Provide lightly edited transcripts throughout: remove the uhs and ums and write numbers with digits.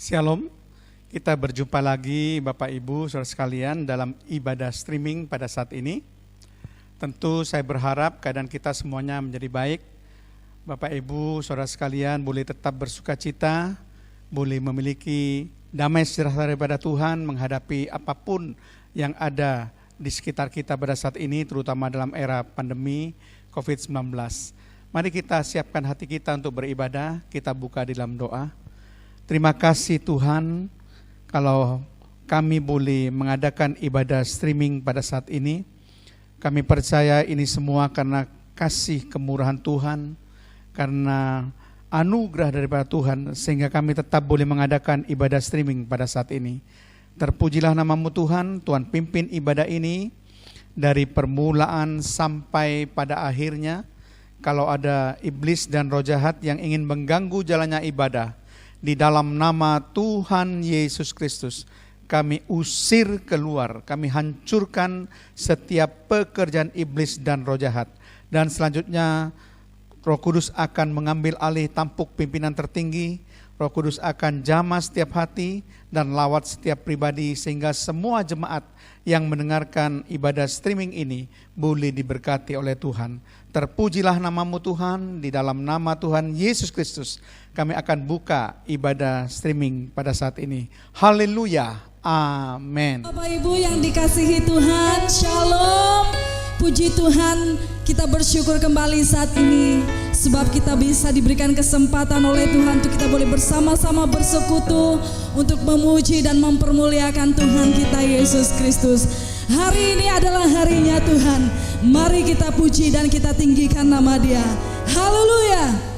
Shalom, kita berjumpa lagi Bapak Ibu saudara sekalian dalam ibadah streaming pada saat ini. Tentu saya berharap keadaan kita semuanya menjadi baik. Bapak Ibu saudara sekalian boleh tetap bersuka cita, boleh memiliki damai sejahtera daripada Tuhan menghadapi apapun yang ada di sekitar kita pada saat ini, terutama dalam era pandemi COVID-19. Mari kita siapkan hati kita untuk beribadah, kita buka di dalam doa. Terima kasih Tuhan, kalau kami boleh mengadakan ibadah streaming pada saat ini. Kami percaya ini semua karena kasih kemurahan Tuhan, karena anugerah daripada Tuhan, sehingga kami tetap boleh mengadakan ibadah streaming pada saat ini. Terpujilah namamu Tuhan, Tuhan pimpin ibadah ini dari permulaan sampai pada akhirnya. Kalau ada iblis dan roh jahat yang ingin mengganggu jalannya ibadah, di dalam nama Tuhan Yesus Kristus, kami usir keluar, kami hancurkan setiap pekerjaan iblis dan roh jahat. Dan selanjutnya Roh Kudus akan mengambil alih tampuk pimpinan tertinggi, Roh Kudus akan jamah setiap hati dan lawat setiap pribadi, sehingga semua jemaat yang mendengarkan ibadah streaming ini boleh diberkati oleh Tuhan. Terpujilah namamu Tuhan, di dalam nama Tuhan Yesus Kristus kami akan buka ibadah streaming pada saat ini. Haleluya, amin. Bapak Ibu yang dikasihi Tuhan, shalom. Puji Tuhan, kita bersyukur kembali saat ini sebab kita bisa diberikan kesempatan oleh Tuhan untuk kita boleh bersama-sama bersekutu untuk memuji dan mempermuliakan Tuhan kita Yesus Kristus. Hari ini adalah harinya Tuhan. Mari kita puji dan kita tinggikan nama Dia. Haleluya.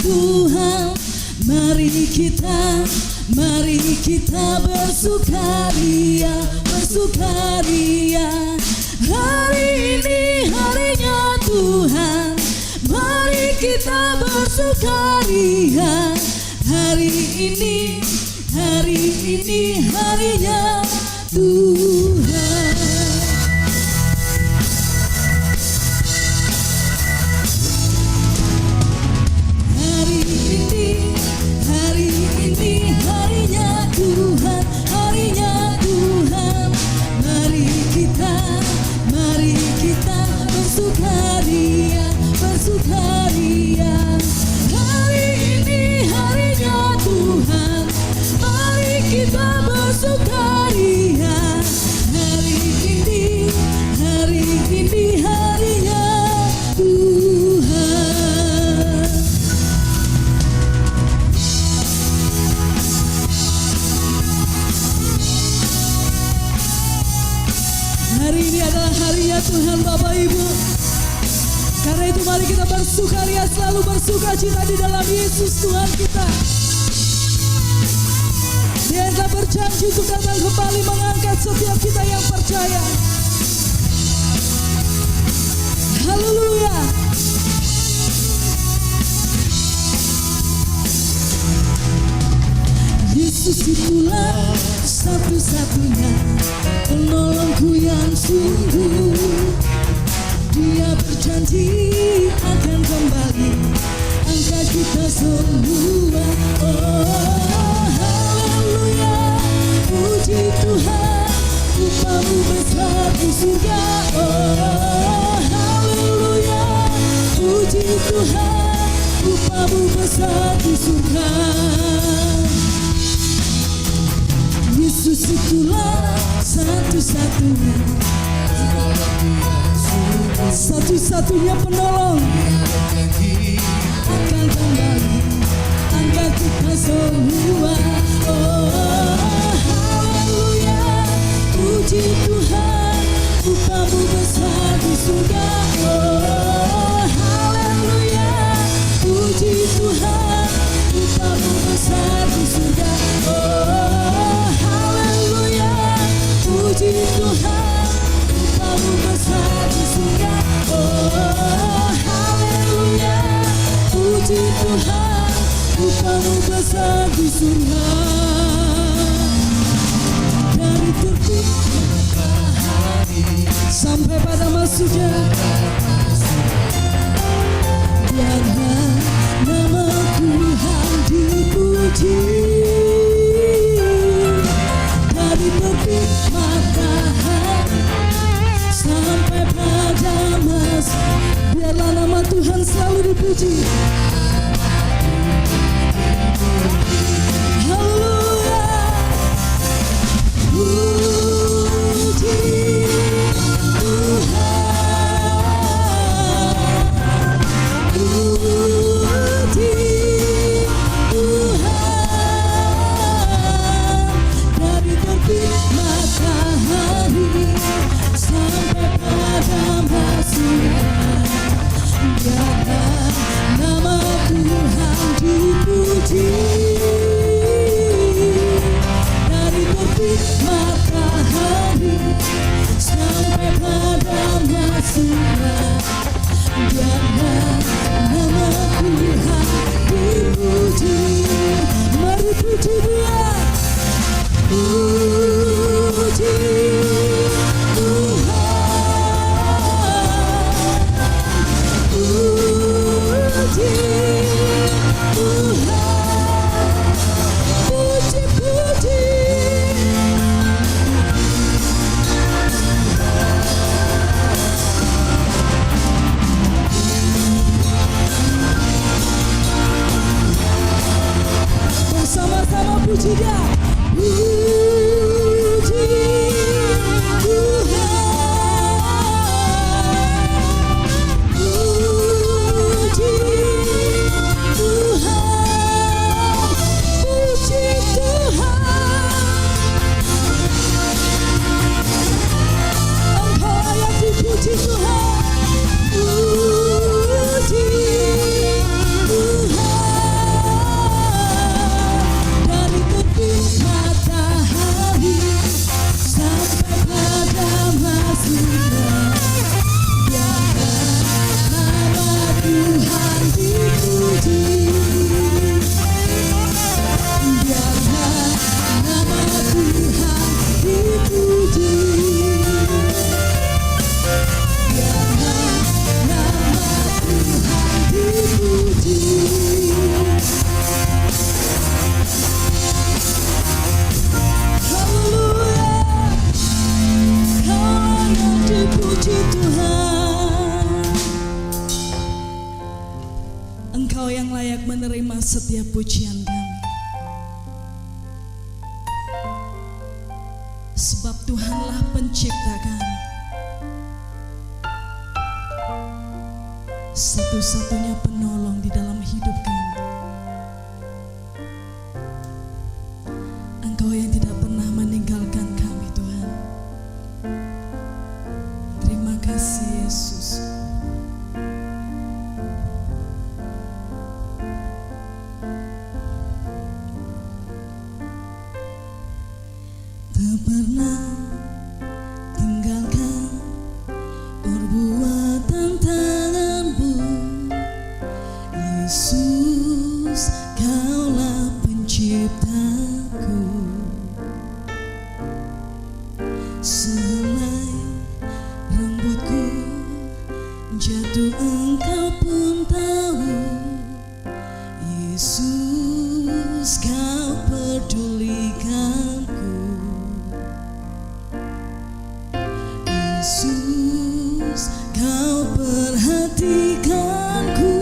Tuhan, mari kita bersukaria. Hari ini harinya Tuhan, mari kita bersukaria. Hari ini harinya Tuhan. Bersukaria. Hari ini harinya Tuhan, mari kita bersukaria. Hari ini harinya Tuhan. Hari ini adalah harinya Tuhan Bapak Ibu. Karena itu mari kita bersukaria, selalu bersuka cita di dalam Yesus Tuhan kita. Dia telah berjanji untuk datang kembali mengangkat setiap kita yang percaya. Haleluya. Yesus itulah satu-satunya penolongku yang sungguh. Dia berjanji akan kembali angkat kita semua. Oh haleluya, puji Tuhan, upamu besar di surga. Oh haleluya, puji Tuhan, upamu besar di surga. Yesus itulah satu-satunya penolong, akan kembali angkat kita semua. Oh haleluya, puji Tuhan, upamu besar di surga. Oh haleluya, puji Tuhan, upamu besar di surga. puji Tuhan, Upah-Mu besar di surga. Dari terbit matahari sampai pada masuknya, biarlah nama Tuhan dipuji. Dari terbit matahari sampai pada masuk, biarlah nama Tuhan selalu dipuji. Haleluya. Puji Tuhan, puji Tuhan. Dari terbit matahari sampai pada masuknya, biarlah nama Tuhan dipuji. Dari terbit matahari sampai pada masuknya, biarlah nama Tuhan dipuji. Mari puji Dia. Puji Tuhan, puji Tuhan, puji-puji. Bersama-sama puji Dia. Puji Tuhan, puji Tuhan, puji Tuhan. Engkau layak dipuji Tuhan. Puji Tuhan. Dari terbit matahari sampai pada masuknya, biarlah nama Tuhan dipuji. Biarlah nama Tuhan dipuji. Biarlah nama Tuhan dipuji. Haleluya. Kau yang dipuji Tuhan. Engkau yang layak menerima setiap pujian kami. Sebab Tuhanlah pencipta kami, satu-satunya penolong di dalam hidup kami. Engkau yang tidak pernah meninggalkan kami Tuhan. Terima kasih Yesus. Tak pernah tinggalkan perbuatan tangan-Mu, Yesus, Kaulah penciptaku. Sehelai rambutku jatuh, Engkau pun tahu, Yesus, Kau pedulikanku. Yesus, Kau perhatikanku.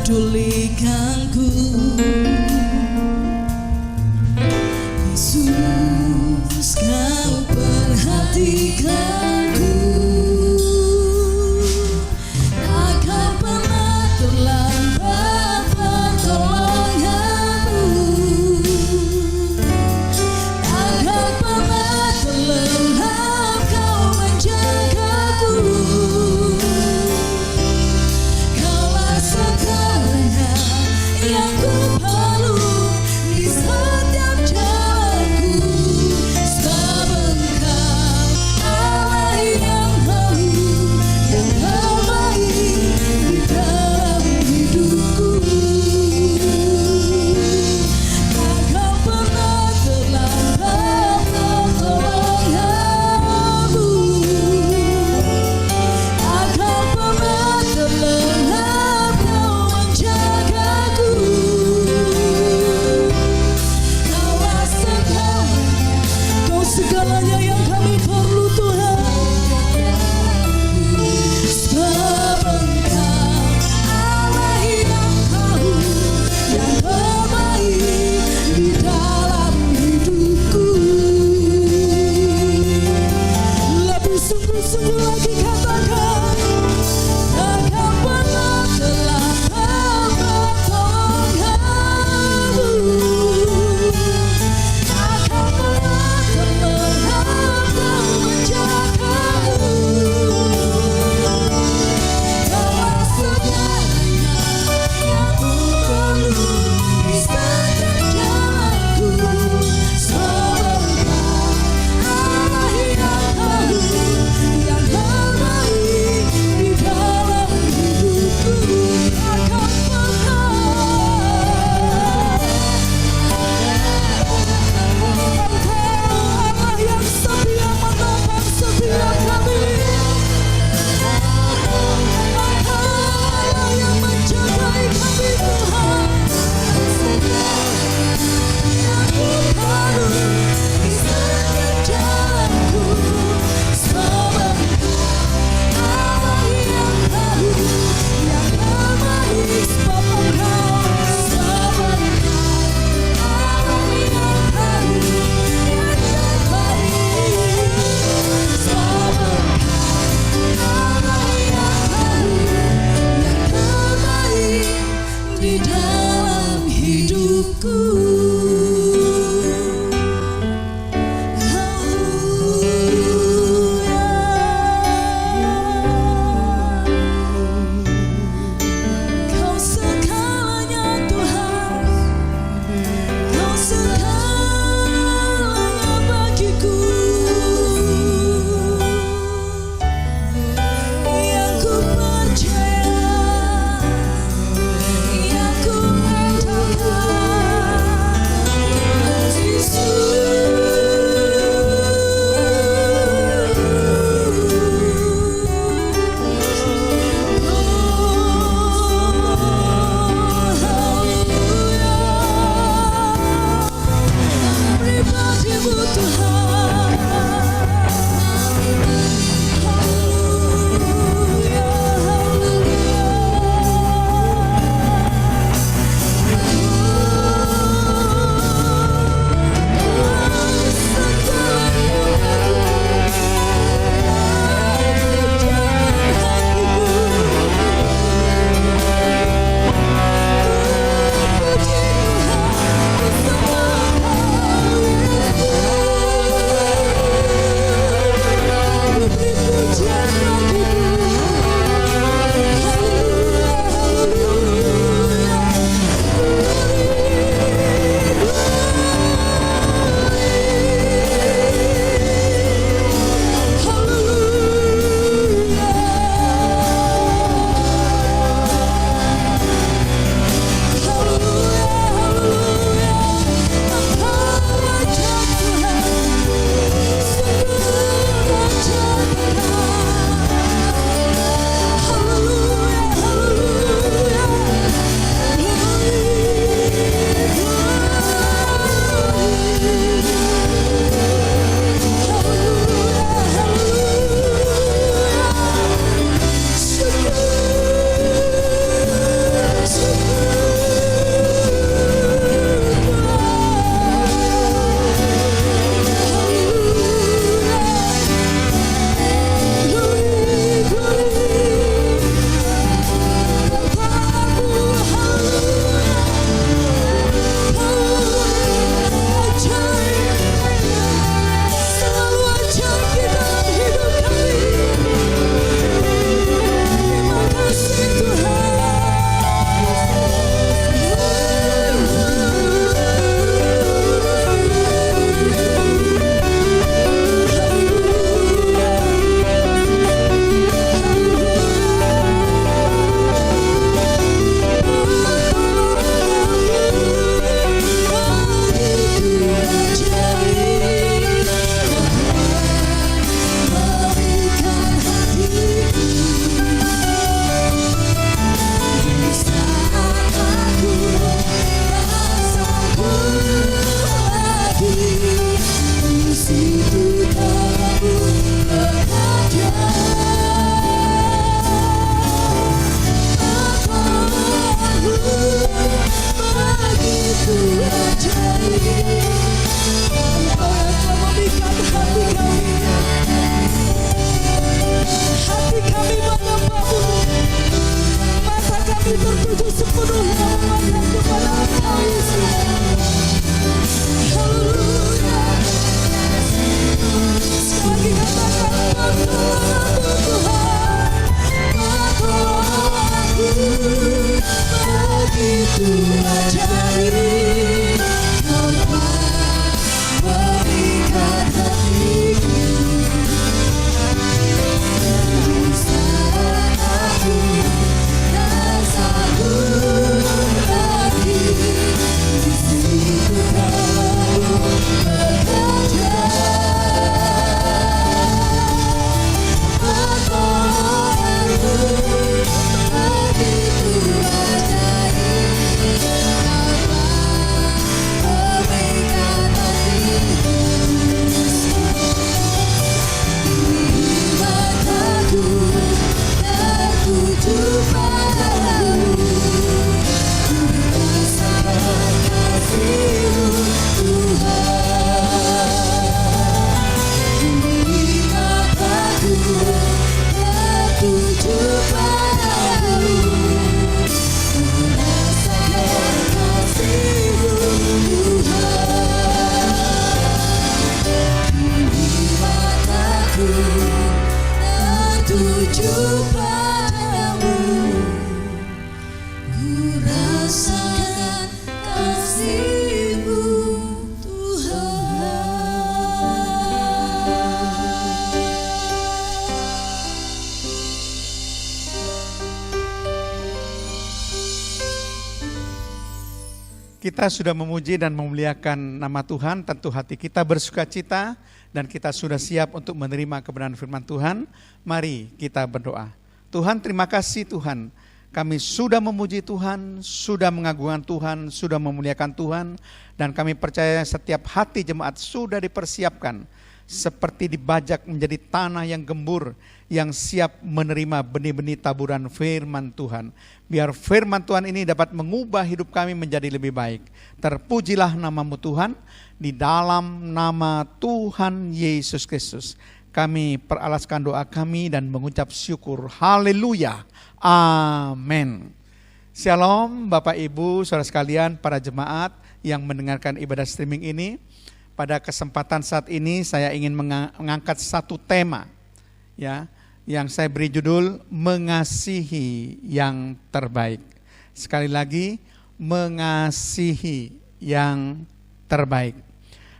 mempedulikanku. Yesus, kau perhatikanku. Takkan pernah terlambat pertolonganmu. Takkan pernah terlelap kau menjagaku. Kaulah segalanya yang ku perlu di setiap jalanku. Sebab Engkau Allah yang tahu yang terbaik di dalam hidupku. Takkan pernah terlambat pertolonganmu. Takkan pernah terlelap kau menjagaku. Kaulah segalanya, kau segalanya yang kami perlu Tuhan. Sebab Engkau Allah yang tahu yang terbaik di dalam hidupku. Lebih sungguh-sungguh lagi katakan, takkan pernah terlambat pertolonganmu. Takkan pernah terlelap kau menjagaku. Kaulah segalanya yang ku perlu di setiap jalanku. Sebab Engkau Allah yang tahu yang terbaik di dalam hidupku. Takkan pernah. Allah yang setia menopang setiap kami. Allah yang menjagai kami Tuhan. Yang ku perlu di setiap jalanku. Sebab Engkau Allah yang tahu yang terbaik. Sebab Engkau Allah yang tahu yang terbaik. Sebab Engkau Allah yang tahu yang terbaik di dalam hidupku. Kau segalanya Tuhan, Kau segalanya bagiku. Yang ku percaya, yang ku andalkan, pribadimu Tuhan. Haleluya, haleluya. Hati kami menyembah-Mu, mata kami tertuju sepenuhnya memandang kepada Engkau Yesus. Haleluya. Sekali lagi katakan pertolongan-Mu Tuhan, pertolongan-Mu begitu ajaib, Kau berikan hatiku. Di saat aku tak sanggup lagi, di situ Kau bekerja. Pertolongan-Mu begitu ajaib, Kau berikan hatiku. Mataku tertuju padamu, ku rasakan kasih-Mu Tuhan. Mataku tertuju padamu, ku rasakan kasih-Mu Tuhan. Mataku tertuju padamu, ku rasakan kasih-Mu Tuhan. Kita sudah memuji dan memuliakan nama Tuhan, tentu hati kita bersukacita dan kita sudah siap untuk menerima kebenaran firman Tuhan. Mari kita berdoa. Tuhan, terima kasih Tuhan. Kami sudah memuji Tuhan, sudah mengagungkan Tuhan, sudah memuliakan Tuhan, dan kami percaya setiap hati jemaat sudah dipersiapkan seperti dibajak menjadi tanah yang gembur, yang siap menerima benih-benih taburan firman Tuhan. Biar firman Tuhan ini dapat mengubah hidup kami menjadi lebih baik. Terpujilah nama-Mu Tuhan, di dalam nama Tuhan Yesus Kristus. Kami peralaskan doa kami dan mengucap syukur. Haleluya. Amin. Shalom Bapak Ibu, saudara sekalian, para jemaat yang mendengarkan ibadah streaming ini. Pada kesempatan saat ini saya ingin mengangkat satu tema, ya, yang saya beri judul mengasihi yang terbaik. Sekali lagi, mengasihi yang terbaik.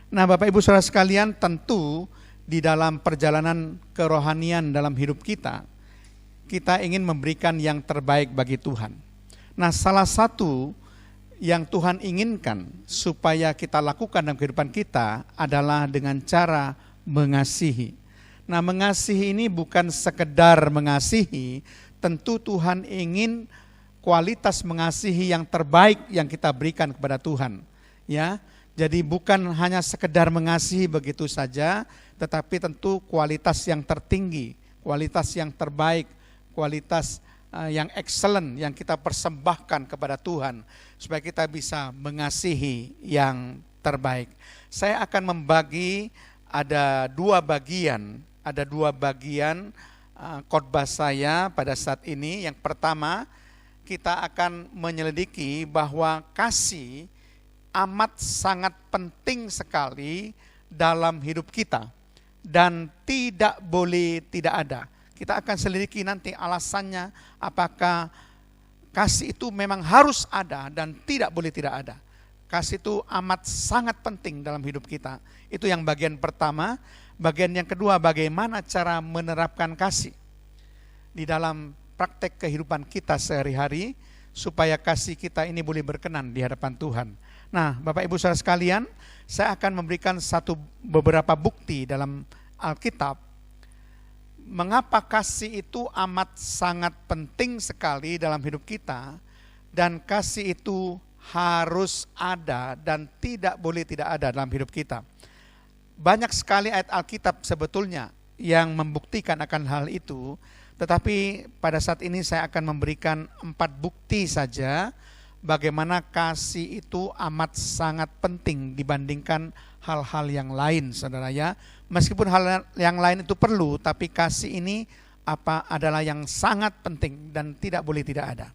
Nah, Bapak Ibu saudara sekalian, tentu di dalam perjalanan kerohanian dalam hidup kita ingin memberikan yang terbaik bagi Tuhan. Nah, salah satu yang Tuhan inginkan supaya kita lakukan dalam kehidupan kita adalah dengan cara mengasihi. Nah, mengasihi ini bukan sekedar mengasihi, tentu Tuhan ingin kualitas mengasihi yang terbaik yang kita berikan kepada Tuhan. Ya, jadi bukan hanya sekedar mengasihi begitu saja, tetapi tentu kualitas yang tertinggi, kualitas yang terbaik, kualitas yang excellent yang kita persembahkan kepada Tuhan supaya kita bisa mengasihi yang terbaik. Saya akan membagi ada dua bagian khotbah saya pada saat ini. Yang pertama, kita akan menyelidiki bahwa kasih amat sangat penting sekali dalam hidup kita dan tidak boleh tidak ada. Kita akan selidiki nanti alasannya apakah kasih itu memang harus ada dan tidak boleh tidak ada. Kasih itu amat sangat penting dalam hidup kita. Itu yang bagian pertama. Bagian yang kedua, bagaimana cara menerapkan kasih di dalam praktek kehidupan kita sehari-hari supaya kasih kita ini boleh berkenan di hadapan Tuhan. Nah, Bapak Ibu saudara sekalian, saya akan memberikan beberapa bukti dalam Alkitab mengapa kasih itu amat sangat penting sekali dalam hidup kita, dan kasih itu harus ada dan tidak boleh tidak ada dalam hidup kita. banyak sekali ayat Alkitab sebetulnya yang membuktikan akan hal itu, tetapi pada saat ini saya akan memberikan 4 bukti saja bagaimana kasih itu amat sangat penting dibandingkan hal-hal yang lain, saudara ya. Meskipun hal yang lain itu perlu, tapi kasih ini adalah yang sangat penting dan tidak boleh tidak ada.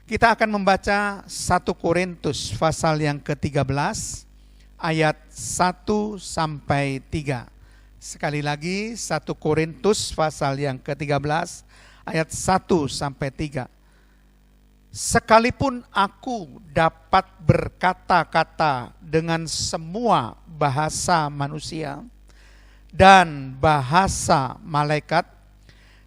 Kita akan membaca 1 Korintus pasal yang ke-13 ayat 1 sampai 3. Sekali lagi 1 Korintus pasal yang ke-13 ayat 1 sampai 3. Sekalipun aku dapat berkata-kata dengan semua bahasa manusia dan bahasa malaikat,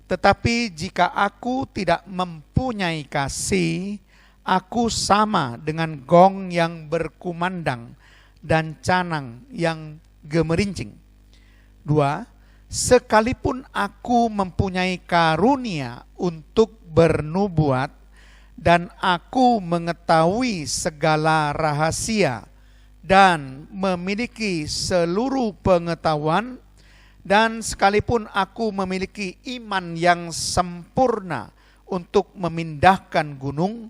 tetapi jika aku tidak mempunyai kasih, aku sama dengan gong yang berkumandang dan canang yang gemerincing. 2. Sekalipun aku mempunyai karunia untuk bernubuat dan aku mengetahui segala rahasia dan memiliki seluruh pengetahuan, dan sekalipun aku memiliki iman yang sempurna untuk memindahkan gunung,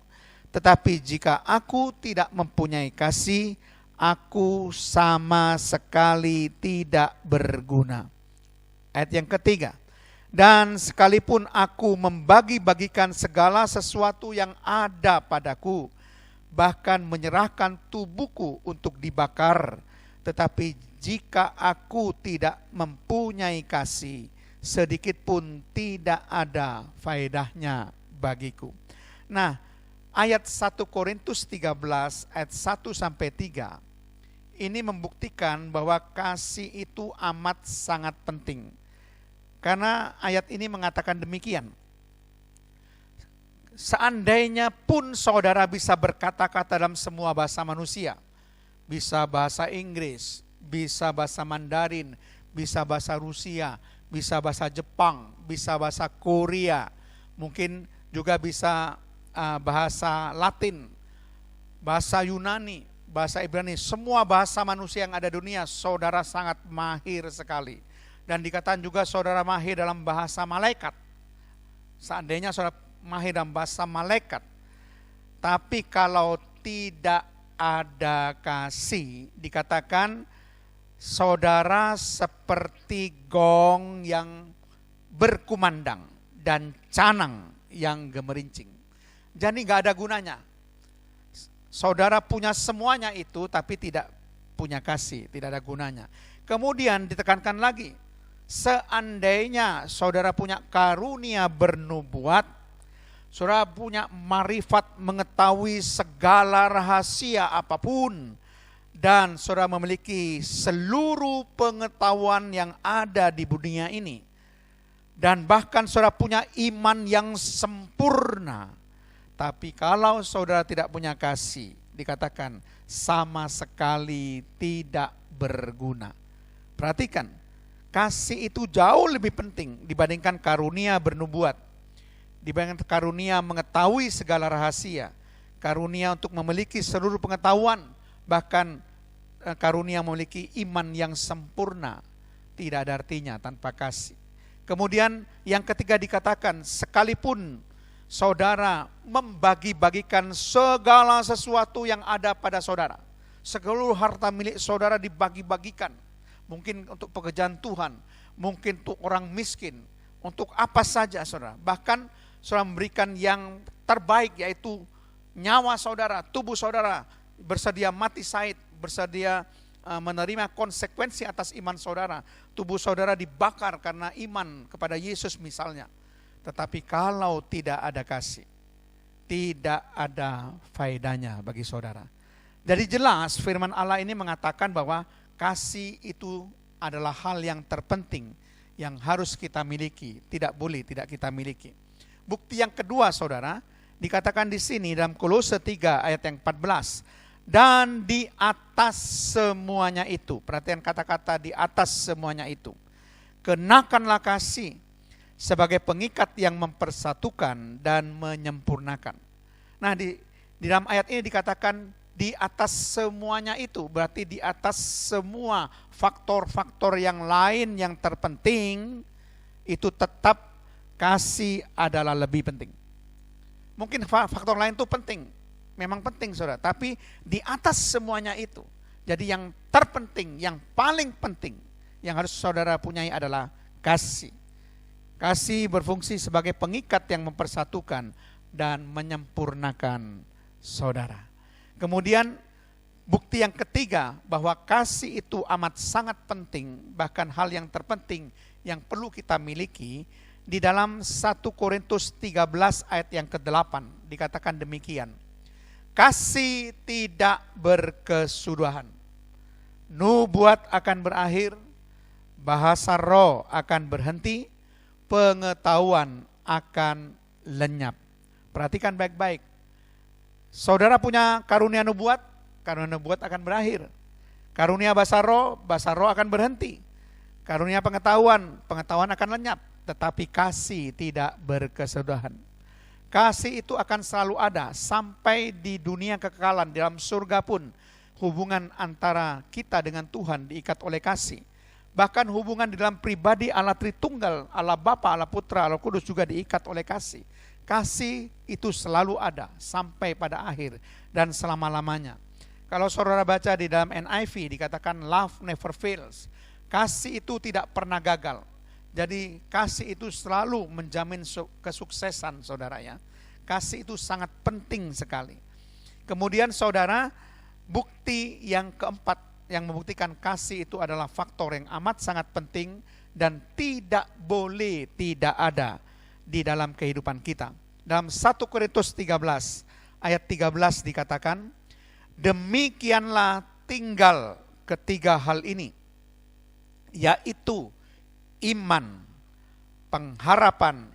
tetapi jika aku tidak mempunyai kasih, aku sama sekali tidak berguna. Ayat yang ketiga. Dan sekalipun aku membagi-bagikan segala sesuatu yang ada padaku, bahkan menyerahkan tubuhku untuk dibakar, tetapi jika aku tidak mempunyai kasih, sedikit pun tidak ada faedahnya bagiku. Nah, ayat 1 Korintus 13 ayat 1 sampai 3 ini membuktikan bahwa kasih itu amat sangat penting. Karena ayat ini mengatakan demikian. Seandainya pun saudara bisa berkata-kata dalam semua bahasa manusia, bisa bahasa Inggris, bisa bahasa Mandarin, bisa bahasa Rusia, bisa bahasa Jepang, bisa bahasa Korea, mungkin juga bisa bahasa Latin, bahasa Yunani, bahasa Ibrani, semua bahasa manusia yang ada di dunia, saudara sangat mahir sekali. Dan dikatakan juga saudara mahir dalam bahasa malaikat. Seandainya saudara mahir dalam bahasa malaikat, tapi kalau tidak ada kasih, dikatakan saudara seperti gong yang berkumandang dan canang yang gemerincing. Jadi gak ada gunanya. Saudara punya semuanya itu tapi tidak punya kasih, tidak ada gunanya. Kemudian ditekankan lagi, seandainya saudara punya karunia bernubuat, saudara punya marifat mengetahui segala rahasia apapun, dan saudara memiliki seluruh pengetahuan yang ada di dunia ini, dan bahkan saudara punya iman yang sempurna, tapi kalau saudara tidak punya kasih, dikatakan sama sekali tidak berguna. Perhatikan, kasih itu jauh lebih penting dibandingkan karunia bernubuat, dibandingkan karunia mengetahui segala rahasia, karunia untuk memiliki seluruh pengetahuan, bahkan karunia memiliki iman yang sempurna. Tidak ada artinya tanpa kasih. Kemudian yang ketiga dikatakan, sekalipun saudara membagi-bagikan segala sesuatu yang ada pada saudara, seluruh harta milik saudara dibagi-bagikan, mungkin untuk pekerjaan Tuhan, mungkin untuk orang miskin, untuk apa saja saudara. Bahkan saudara memberikan yang terbaik, yaitu nyawa saudara, tubuh saudara, bersedia mati syahid, bersedia menerima konsekuensi atas iman saudara. Tubuh saudara dibakar karena iman kepada Yesus misalnya. Tetapi kalau tidak ada kasih, tidak ada faedahnya bagi saudara. Jadi jelas firman Allah ini mengatakan bahwa kasih itu adalah hal yang terpenting yang harus kita miliki, tidak boleh tidak kita miliki. Bukti yang kedua saudara, dikatakan di sini dalam Kolose 3 ayat yang 14. Dan di atas semuanya itu, perhatian kata-kata di atas semuanya itu, kenakanlah kasih sebagai pengikat yang mempersatukan dan menyempurnakan. Nah di dalam ayat ini dikatakan di atas semuanya itu, berarti di atas semua faktor-faktor yang lain yang terpenting, itu tetap kasih adalah lebih penting. Mungkin faktor lain itu penting, memang penting saudara, tapi di atas semuanya itu, jadi yang terpenting, yang paling penting yang harus saudara punyai adalah kasih. Kasih berfungsi sebagai pengikat yang mempersatukan dan menyempurnakan saudara. Kemudian bukti yang ketiga bahwa kasih itu amat sangat penting, bahkan hal yang terpenting yang perlu kita miliki, di dalam 1 Korintus 13 ayat yang ke-8 dikatakan demikian. Kasih tidak berkesudahan. Nubuat akan berakhir, bahasa roh akan berhenti, pengetahuan akan lenyap. Perhatikan baik-baik. Saudara punya karunia nubuat akan berakhir. Karunia bahasa roh akan berhenti. Karunia pengetahuan akan lenyap. Tetapi kasih tidak berkesudahan. Kasih itu akan selalu ada sampai di dunia kekekalan, dalam surga pun hubungan antara kita dengan Tuhan diikat oleh kasih. Bahkan hubungan di dalam pribadi Allah Tritunggal, Allah Bapa, Allah Putra, Allah Kudus juga diikat oleh kasih. Kasih itu selalu ada sampai pada akhir dan selama-lamanya. Kalau saudara baca di dalam NIV dikatakan love never fails. Kasih itu tidak pernah gagal. Jadi kasih itu selalu menjamin kesuksesan saudara ya. Kasih itu sangat penting sekali. Kemudian saudara, bukti yang keempat yang membuktikan kasih itu adalah faktor yang amat sangat penting dan tidak boleh tidak ada di dalam kehidupan kita. Dalam 1 Korintus 13 ayat 13 dikatakan, demikianlah tinggal ketiga hal ini, yaitu iman, pengharapan,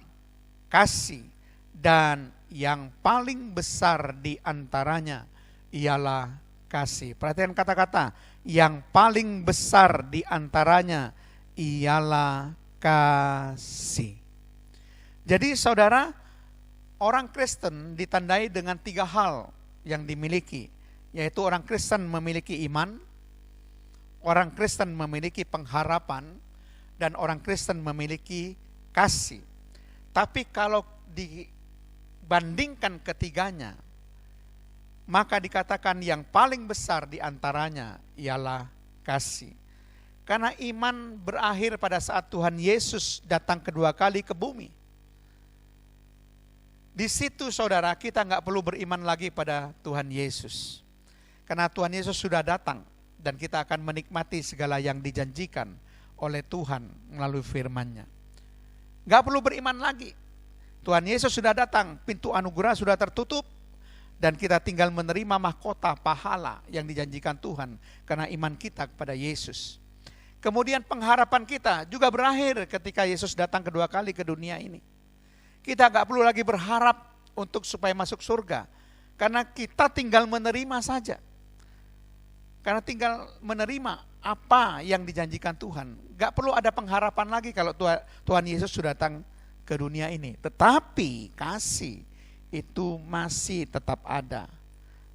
kasih, dan yang paling besar di antaranya ialah kasih. Perhatikan kata-kata, yang paling besar di antaranya ialah kasih. Jadi saudara, orang Kristen ditandai dengan tiga hal yang dimiliki, yaitu orang Kristen memiliki iman, orang Kristen memiliki pengharapan, dan orang Kristen memiliki kasih. Tapi kalau dibandingkan ketiganya, maka dikatakan yang paling besar di antaranya ialah kasih. Karena iman berakhir pada saat Tuhan Yesus datang kedua kali ke bumi. Di situ saudara, kita nggak perlu beriman lagi pada Tuhan Yesus. Karena Tuhan Yesus sudah datang dan kita akan menikmati segala yang dijanjikan oleh Tuhan melalui firman-Nya. Gak perlu beriman lagi. Tuhan Yesus sudah datang, pintu anugerah sudah tertutup, dan kita tinggal menerima mahkota pahala yang dijanjikan Tuhan karena iman kita kepada Yesus. Kemudian pengharapan kita juga berakhir ketika Yesus datang kedua kali ke dunia ini. Kita gak perlu lagi berharap untuk supaya masuk surga, karena kita tinggal menerima saja. Karena tinggal menerima apa yang dijanjikan Tuhan. Gak perlu ada pengharapan lagi kalau Tuhan Yesus sudah datang ke dunia ini. Tetapi kasih itu masih tetap ada.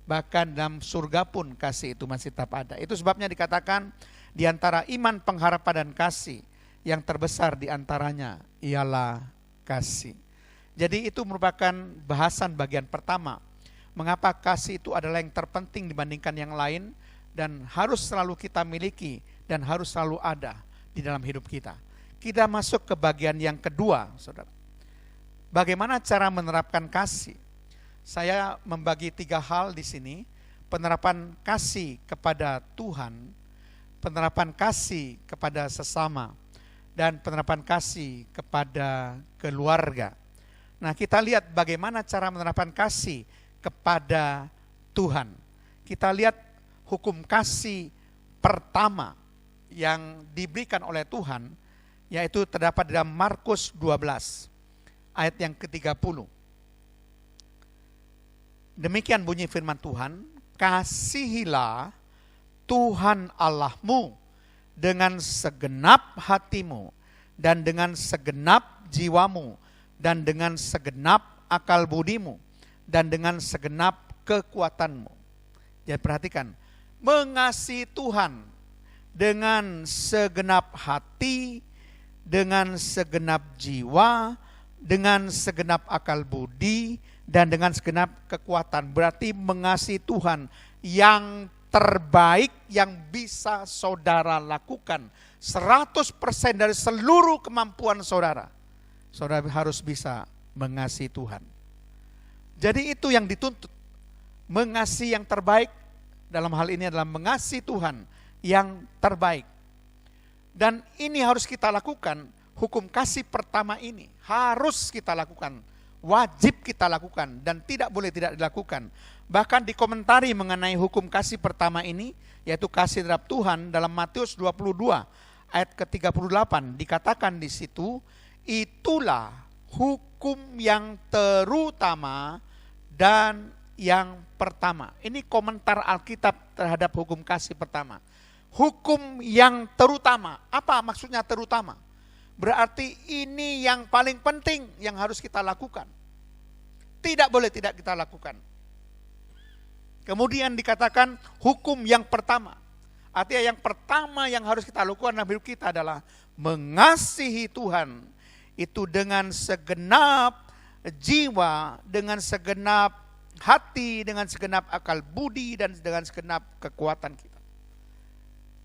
Bahkan dalam surga pun kasih itu masih tetap ada. Itu sebabnya dikatakan di antara iman, pengharapan, dan kasih, yang terbesar di antaranya ialah kasih. Jadi itu merupakan bahasan bagian pertama. Mengapa kasih itu adalah yang terpenting dibandingkan yang lain, dan harus selalu kita miliki dan harus selalu ada di dalam hidup kita. Kita masuk ke bagian yang kedua, saudara. Bagaimana cara menerapkan kasih? Saya membagi tiga hal di sini: penerapan kasih kepada Tuhan, penerapan kasih kepada sesama, dan penerapan kasih kepada keluarga. Nah, kita lihat bagaimana cara menerapkan kasih kepada Tuhan. Kita lihat hukum kasih pertama yang diberikan oleh Tuhan, yaitu terdapat dalam Markus 12 ayat yang ke-30. Demikian bunyi firman Tuhan, kasihilah Tuhan Allahmu dengan segenap hatimu dan dengan segenap jiwamu dan dengan segenap akal budimu dan dengan segenap kekuatanmu. Jadi perhatikan, mengasihi Tuhan dengan segenap hati, dengan segenap jiwa, dengan segenap akal budi, dan dengan segenap kekuatan. Berarti mengasihi Tuhan yang terbaik yang bisa saudara lakukan. 100% dari seluruh kemampuan saudara. Saudara harus bisa mengasihi Tuhan. Jadi itu yang dituntut. Mengasihi yang terbaik, dalam hal ini adalah mengasihi Tuhan yang terbaik. Dan ini harus kita lakukan, hukum kasih pertama ini harus kita lakukan, wajib kita lakukan, dan tidak boleh tidak dilakukan. Bahkan dikomentari mengenai hukum kasih pertama ini, yaitu kasih terhadap Tuhan, dalam Matius 22 ayat ke-38 dikatakan di situ, itulah hukum yang terutama dan yang pertama. Ini komentar Alkitab terhadap hukum kasih pertama. Hukum yang terutama. Apa maksudnya terutama? Berarti ini yang paling penting yang harus kita lakukan. Tidak boleh tidak kita lakukan. Kemudian dikatakan hukum yang pertama. Artinya yang pertama yang harus kita lakukan dalam hidup kita adalah mengasihi Tuhan. Itu dengan segenap jiwa, dengan segenap hati, dengan segenap akal budi, dan dengan segenap kekuatan kita.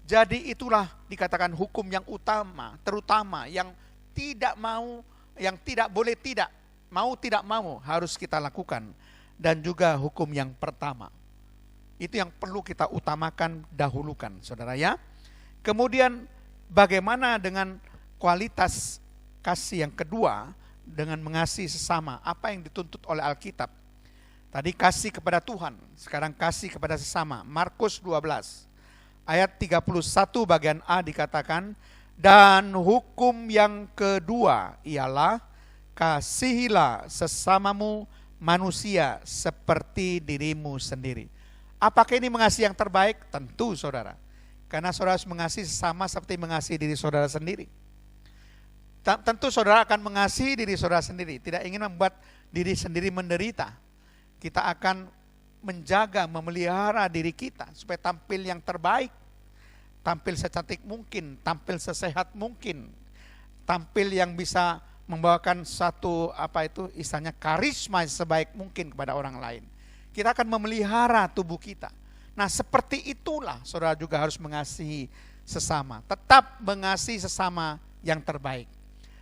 Jadi itulah dikatakan hukum yang utama, terutama, yang tidak mau, yang tidak boleh tidak mau harus kita lakukan. Dan juga hukum yang pertama. Itu yang perlu kita utamakan, dahulukan, saudara ya. Kemudian bagaimana dengan kualitas kasih yang kedua, dengan mengasihi sesama, apa yang dituntut oleh Alkitab. Tadi kasih kepada Tuhan, sekarang kasih kepada sesama. Markus 12 ayat 31 bagian A dikatakan, dan hukum yang kedua ialah kasihilah sesamamu manusia seperti dirimu sendiri. Apakah ini mengasihi yang terbaik? Tentu saudara. Karena saudara harus mengasihi sesama seperti mengasihi diri saudara sendiri. Tentu saudara akan mengasihi diri saudara sendiri. Tidak ingin membuat diri sendiri menderita. Kita akan menjaga, memelihara diri kita supaya tampil yang terbaik. Tampil secantik mungkin, tampil sesehat mungkin. Tampil yang bisa membawakan satu istilahnya karisma sebaik mungkin kepada orang lain. Kita akan memelihara tubuh kita. Nah, seperti itulah saudara juga harus mengasihi sesama. Tetap mengasihi sesama yang terbaik.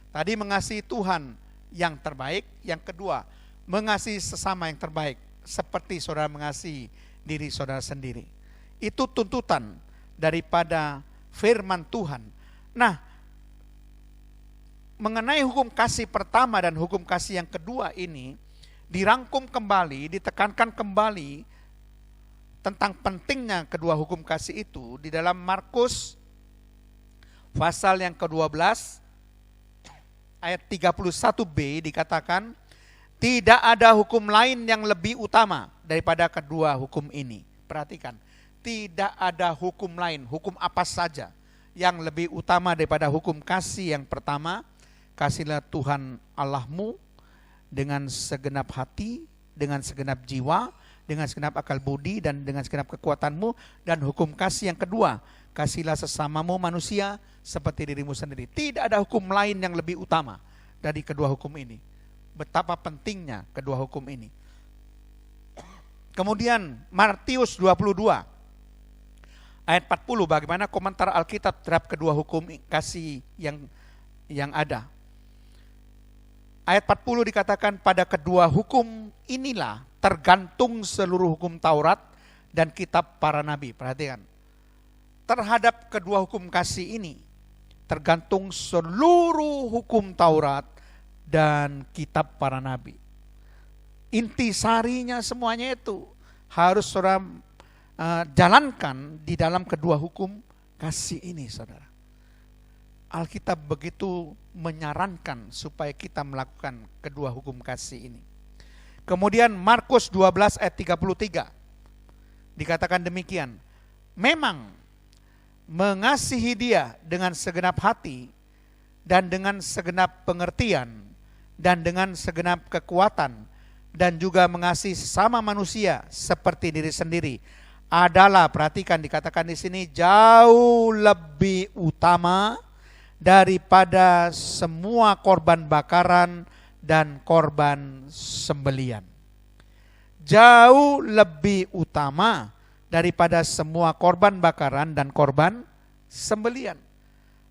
Tadi mengasihi Tuhan yang terbaik. Yang kedua, mengasihi sesama yang terbaik. Seperti saudara mengasihi diri saudara sendiri. Itu tuntutan daripada firman Tuhan. Nah, mengenai hukum kasih pertama dan hukum kasih yang kedua ini, dirangkum kembali, ditekankan kembali tentang pentingnya kedua hukum kasih itu di dalam Markus pasal yang ke-12 ayat 31b dikatakan, tidak ada hukum lain yang lebih utama daripada kedua hukum ini. Perhatikan, tidak ada hukum lain, hukum apa saja yang lebih utama daripada hukum kasih yang pertama, kasihlah Tuhan Allahmu dengan segenap hati, dengan segenap jiwa, dengan segenap akal budi, dan dengan segenap kekuatanmu. Dan hukum kasih yang kedua, kasihlah sesamamu manusia seperti dirimu sendiri. Tidak ada hukum lain yang lebih utama dari kedua hukum ini. Betapa pentingnya kedua hukum ini. Kemudian Matius 22 ayat 40, bagaimana komentar Alkitab terhadap kedua hukum kasih yang ada. Ayat 40 dikatakan, pada kedua hukum inilah tergantung seluruh hukum Taurat dan kitab para nabi. Perhatikan, terhadap kedua hukum kasih ini tergantung seluruh hukum Taurat dan kitab para nabi. Intisarinya semuanya itu harus saudara jalankan di dalam kedua hukum kasih ini, saudara. Alkitab begitu menyarankan supaya kita melakukan kedua hukum kasih ini. Kemudian Markus 12 ayat 33 dikatakan demikian, memang mengasihi dia dengan segenap hati dan dengan segenap pengertian dan dengan segenap kekuatan dan juga mengasihi sesama manusia seperti diri sendiri adalah, perhatikan dikatakan di sini, jauh lebih utama daripada semua korban bakaran dan korban sembelian. Jauh lebih utama daripada semua korban bakaran dan korban sembelian.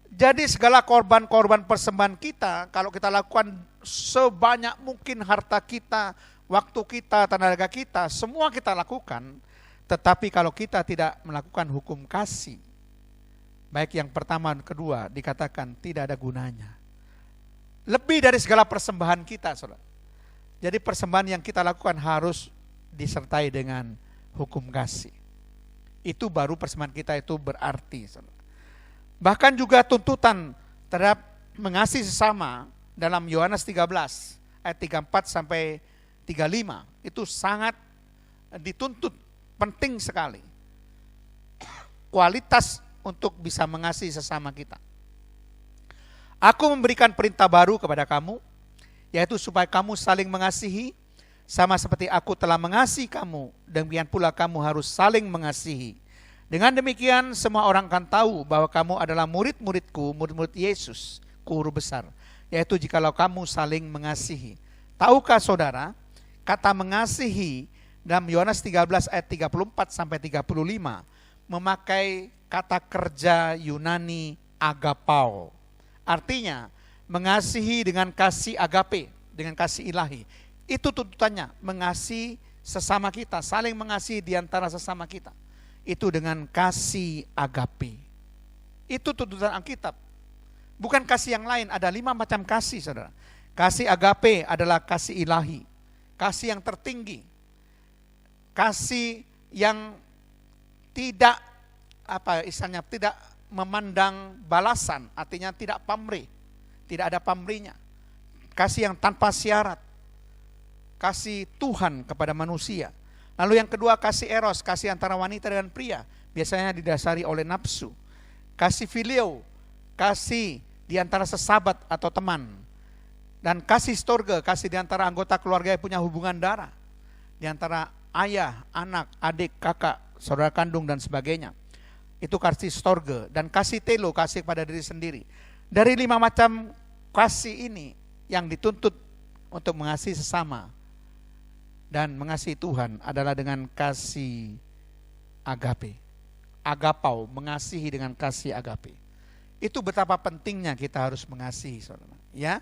Jadi segala korban-korban persembahan kita, kalau kita lakukan sebanyak mungkin harta kita, waktu kita, tenaga kita, semua kita lakukan. Tetapi kalau kita tidak melakukan hukum kasih, baik yang pertama dan kedua, dikatakan tidak ada gunanya. Lebih dari segala persembahan kita, saudara. Jadi persembahan yang kita lakukan harus disertai dengan hukum kasih. Itu baru persembahan kita itu berarti, saudara. Bahkan juga tuntutan terhadap mengasihi sesama dalam Yohanes 13 ayat 34 sampai 35 itu sangat dituntut, penting sekali. Kualitas untuk bisa mengasihi sesama kita. Aku memberikan perintah baru kepada kamu, yaitu supaya kamu saling mengasihi, sama seperti aku telah mengasihi kamu, demikian pula kamu harus saling mengasihi. Dengan demikian semua orang akan tahu bahwa kamu adalah murid-muridku, murid-murid Yesus, guru besar, yaitu jikalau kamu saling mengasihi. Tahukah saudara, kata mengasihi dalam Yohanes 13 ayat 34 sampai 35 memakai kata kerja Yunani agapao. Artinya mengasihi dengan kasih agape, dengan kasih ilahi. Itu tuntutannya, mengasihi sesama kita, saling mengasihi di antara sesama kita. Itu dengan kasih agape. Itu tuntutan Alkitab. Bukan kasih yang lain, ada 5 macam kasih, saudara. Kasih agape adalah kasih ilahi, kasih yang tertinggi, kasih yang tidak tidak memandang balasan, artinya tidak pamrih, tidak ada pamrihnya. Kasih yang tanpa syarat, kasih Tuhan kepada manusia. Lalu yang kedua kasih eros, kasih antara wanita dan pria, biasanya didasari oleh nafsu. Kasih filio, kasih di antara sesahabat atau teman. Dan kasih storge, kasih di antara anggota keluarga yang punya hubungan darah. Di antara ayah, anak, adik, kakak, saudara kandung dan sebagainya. Itu kasih storge. Dan kasih telo, kasih kepada diri sendiri. Dari 5 macam kasih ini yang dituntut untuk mengasihi sesama dan mengasihi Tuhan adalah dengan kasih agape. Agapau, mengasihi dengan kasih agape. Itu betapa pentingnya kita harus mengasihi, saudara. Ya.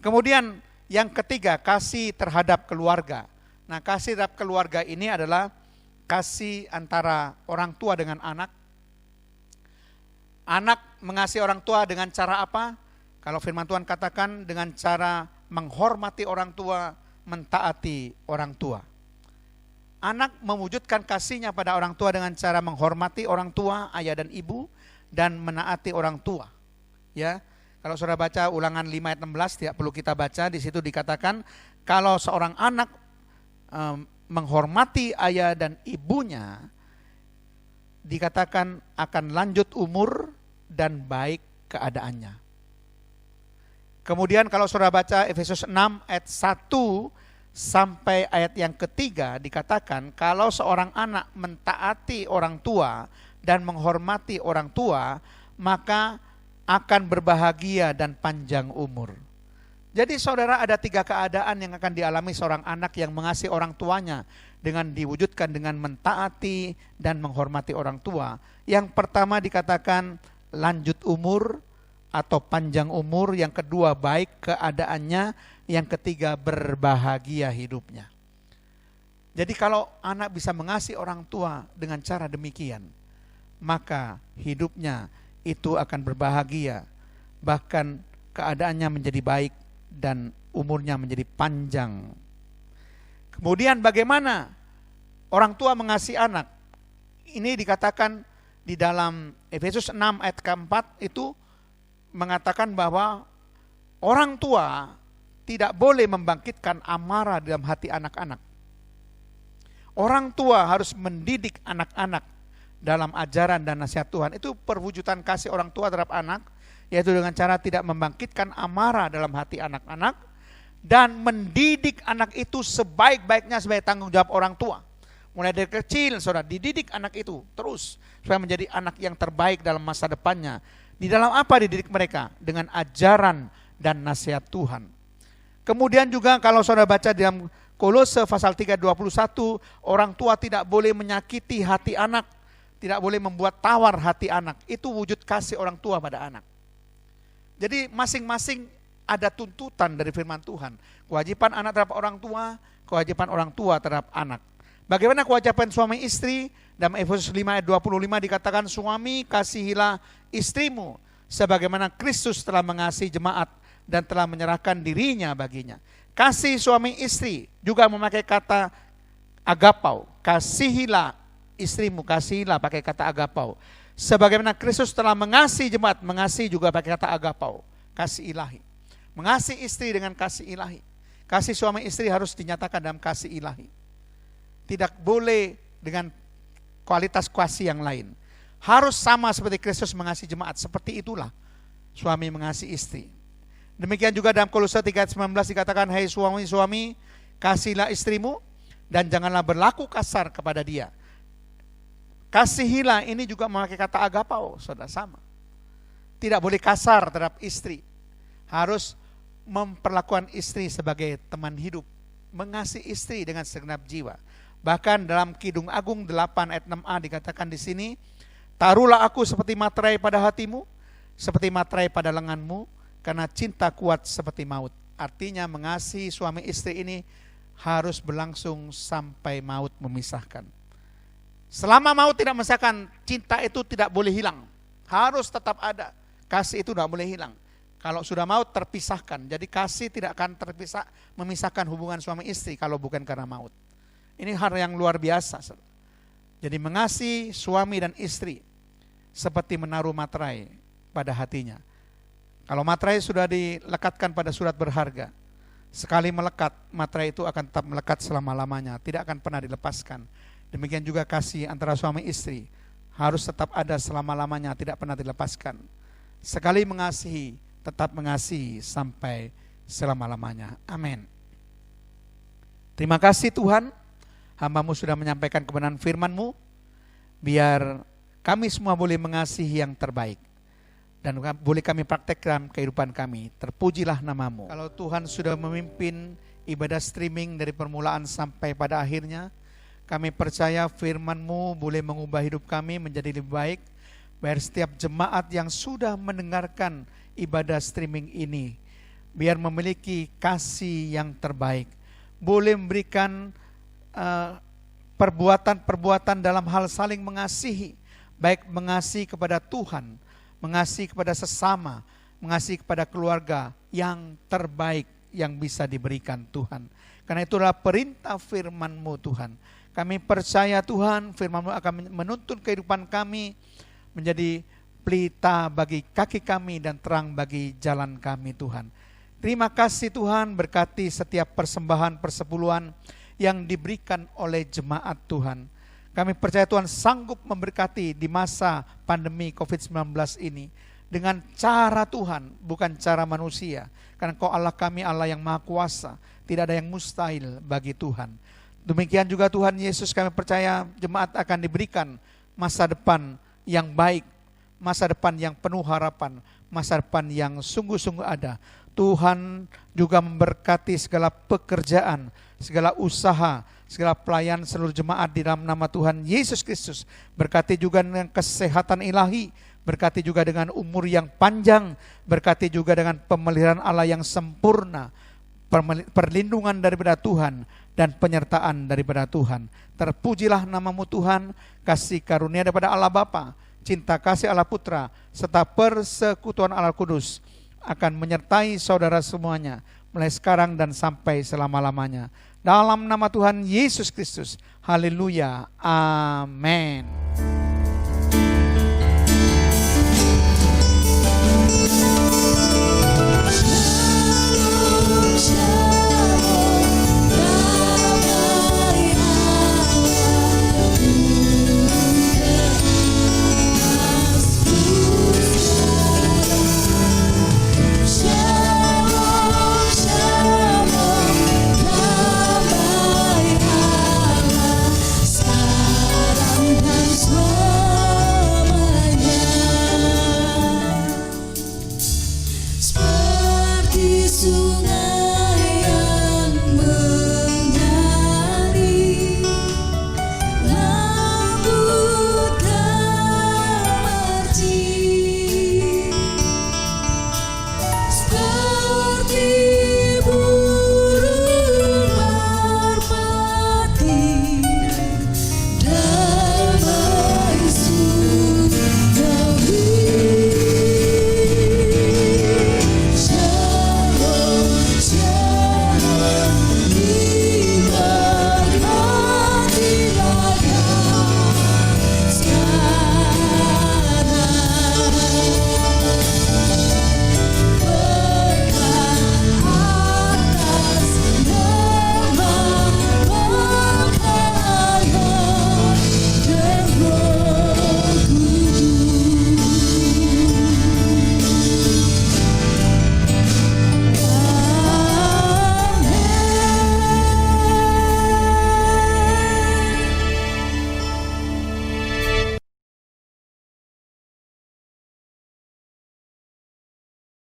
Kemudian yang ketiga, kasih terhadap keluarga. Nah, kasih terhadap keluarga ini adalah kasih antara orang tua dengan anak. Anak mengasihi orang tua dengan cara apa? Kalau firman Tuhan katakan dengan cara menghormati orang tua, mentaati orang tua. Anak mewujudkan kasihnya pada orang tua dengan cara menghormati orang tua, ayah dan ibu, dan menaati orang tua. Ya, kalau saudara baca Ulangan 5 ayat 16, tidak perlu kita baca, di situ dikatakan kalau seorang anak menghormati ayah dan ibunya, dikatakan akan lanjut umur dan baik keadaannya. Kemudian kalau saudara baca Efesus 6 ayat 1 sampai ayat yang ketiga, dikatakan kalau seorang anak mentaati orang tua dan menghormati orang tua, maka akan berbahagia dan panjang umur. Jadi saudara, ada 3 keadaan yang akan dialami seorang anak yang mengasihi orang tuanya dengan diwujudkan dengan mentaati dan menghormati orang tua. Yang pertama dikatakan lanjut umur atau panjang umur, yang kedua baik keadaannya, yang ketiga berbahagia hidupnya. Jadi kalau anak bisa mengasihi orang tua dengan cara demikian, maka hidupnya itu akan berbahagia, bahkan keadaannya menjadi baik dan umurnya menjadi panjang. Kemudian bagaimana orang tua mengasihi anak? Ini dikatakan di dalam Efesus 6 ayat keempat itu mengatakan bahwa orang tua tidak boleh membangkitkan amarah dalam hati anak-anak. Orang tua harus mendidik anak-anak dalam ajaran dan nasihat Tuhan. Itu perwujudan kasih orang tua terhadap anak, yaitu dengan cara tidak membangkitkan amarah dalam hati anak-anak dan mendidik anak itu sebaik-baiknya sebagai tanggung jawab orang tua. Mulai dari kecil saudara, dididik anak itu terus supaya menjadi anak yang terbaik dalam masa depannya. Di dalam apa dididik mereka? Dengan ajaran dan nasihat Tuhan. Kemudian juga kalau saudara baca di dalam Kolose pasal 3:21, orang tua tidak boleh menyakiti hati anak, tidak boleh membuat tawar hati anak. Itu wujud kasih orang tua pada anak. Jadi masing-masing ada tuntutan dari firman Tuhan. Kewajiban anak terhadap orang tua, kewajiban orang tua terhadap anak. Bagaimana kewajiban suami istri? Dalam Efesus 5 ayat 25 dikatakan, suami kasihilah istrimu sebagaimana Kristus telah mengasihi jemaat dan telah menyerahkan dirinya baginya. Kasih suami istri juga memakai kata agapau. Kasihilah istrimu, kasihilah pakai kata agapau. Sebagaimana Kristus telah mengasihi jemaat, mengasihi juga pakai kata agapau. Kasih ilahi. Mengasihi istri dengan kasih ilahi. Kasih suami istri harus dinyatakan dalam kasih ilahi. Tidak boleh dengan kualitas kasih yang lain. Harus sama seperti Kristus mengasihi jemaat. Seperti itulah suami mengasihi istri. Demikian juga dalam Kolose 3:19 dikatakan, hai suami-suami, kasihilah istrimu dan janganlah berlaku kasar kepada dia. Kasihilah ini juga memakai kata agapau, saudara, sama. Tidak boleh kasar terhadap istri. Harus memperlakukan istri sebagai teman hidup. Mengasihi istri dengan segenap jiwa. Bahkan dalam Kidung Agung 8 ayat 6a dikatakan di sini, taruhlah aku seperti materai pada hatimu, seperti materai pada lenganmu, karena cinta kuat seperti maut. Artinya mengasihi suami istri ini harus berlangsung sampai maut memisahkan. Selama maut tidak memisahkan, cinta itu tidak boleh hilang. Harus tetap ada. Kasih itu tidak boleh hilang. Kalau sudah maut terpisahkan. Jadi kasih tidak akan memisahkan hubungan suami istri kalau bukan karena maut. Ini hal yang luar biasa. Jadi mengasihi suami dan istri seperti menaruh materai pada hatinya. Kalau materai sudah dilekatkan pada surat berharga, sekali melekat, materai itu akan tetap melekat selama-lamanya, tidak akan pernah dilepaskan. Demikian juga kasih antara suami istri, harus tetap ada selama-lamanya, tidak pernah dilepaskan. Sekali mengasihi, tetap mengasihi sampai selama-lamanya. Amin. Terima kasih Tuhan, hamba-Mu sudah menyampaikan kebenaran firman-Mu, biar kami semua boleh mengasihi yang terbaik. Dan boleh kami praktekkan kehidupan kami. Terpujilah nama-Mu. Kalau Tuhan sudah memimpin ibadah streaming dari permulaan sampai pada akhirnya, kami percaya firman-Mu boleh mengubah hidup kami menjadi lebih baik. Biar setiap jemaat yang sudah mendengarkan ibadah streaming ini, biar memiliki kasih yang terbaik. Boleh memberikan perbuatan-perbuatan dalam hal saling mengasihi. Baik mengasihi kepada Tuhan, mengasihi kepada sesama, mengasihi kepada keluarga yang terbaik yang bisa diberikan Tuhan. Karena itulah perintah firman-Mu Tuhan. Kami percaya Tuhan firman-Mu akan menuntun kehidupan kami menjadi pelita bagi kaki kami dan terang bagi jalan kami Tuhan. Terima kasih Tuhan, berkati setiap persembahan persepuluhan yang diberikan oleh jemaat Tuhan. Kami percaya Tuhan sanggup memberkati di masa pandemi COVID-19 ini dengan cara Tuhan, bukan cara manusia. Karena Kau Allah kami Allah yang maha kuasa, tidak ada yang mustahil bagi Tuhan. Demikian juga Tuhan Yesus, kami percaya jemaat akan diberikan masa depan yang baik, masa depan yang penuh harapan, masa depan yang sungguh-sungguh ada. Tuhan juga memberkati segala pekerjaan, segala usaha, segala pelayan seluruh jemaat di dalam nama Tuhan Yesus Kristus. Berkati juga dengan kesehatan ilahi, berkati juga dengan umur yang panjang, berkati juga dengan pemeliharaan Allah yang sempurna, perlindungan daripada Tuhan dan penyertaan daripada Tuhan. Terpujilah nama-Mu Tuhan, kasih karunia daripada Allah Bapa, cinta kasih Allah Putra, serta persekutuan Allah Kudus akan menyertai saudara semuanya mulai sekarang dan sampai selama-lamanya. Dalam nama Tuhan Yesus Kristus. Haleluya. Amin. Shalom, sungai